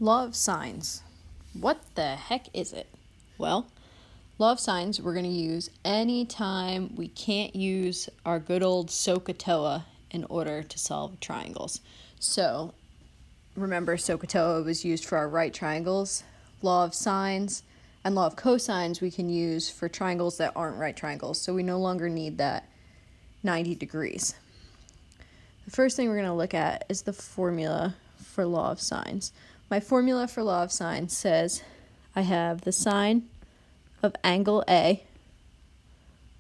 Law of sines. What the heck is it? Well, law of sines we're going to use anytime we can't use our good old SOHCAHTOA in order to solve triangles. So, remember SOHCAHTOA was used for our right triangles. Law of sines and law of cosines we can use for triangles that aren't right triangles. So we no longer need that 90 degrees. The first thing we're going to look at is the formula for law of sines. My formula for law of sines says I have the sine of angle A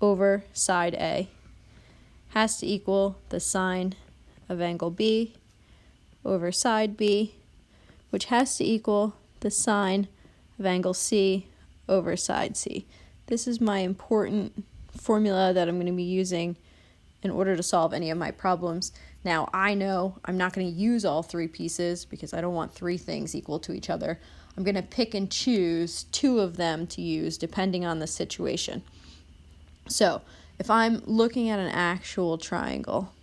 over side A has to equal the sine of angle B over side B, which has to equal the sine of angle C over side C. This is my important formula that I'm going to be using in order to solve any of my problems. Now, I know I'm not going to use all three pieces because I don't want three things equal to each other. I'm going to pick and choose two of them to use depending on the situation. So, if I'm looking at an actual triangle,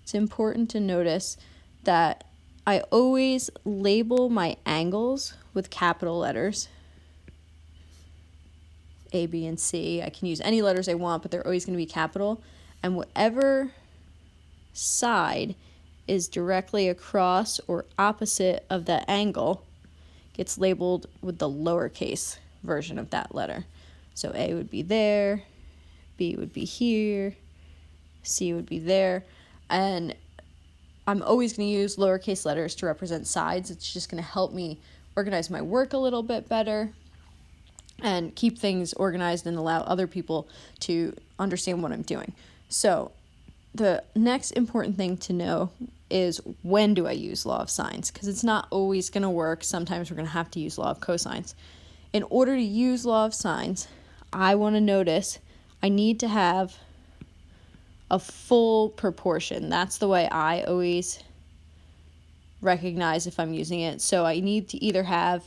it's important to notice that I always label my angles with capital letters. A, B, and C. I can use any letters I want, but they're always going to be capital. And whatever side is directly across or opposite of that angle gets labeled with the lowercase version of that letter. So A would be there, B would be here, C would be there. And I'm always going to use lowercase letters to represent sides. It's just going to help me organize my work a little bit better and keep things organized and allow other people to understand what I'm doing. So the next important thing to know is when do I use law of sines? Because it's not always going to work. Sometimes we're going to have to use law of cosines. In order to use law of sines, I want to notice I need to have a full proportion. That's the way I always recognize if I'm using it. So I need to either have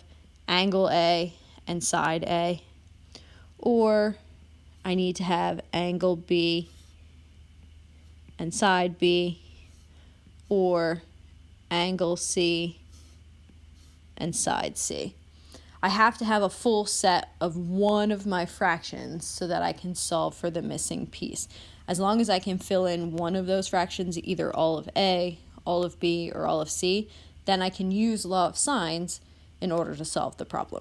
angle A and side A, or I need to have angle B and side B, or angle C and side C. I have to have a full set of one of my fractions so that I can solve for the missing piece. As long as I can fill in one of those fractions, either all of A, all of B, or all of C, then I can use law of sines in order to solve the problem.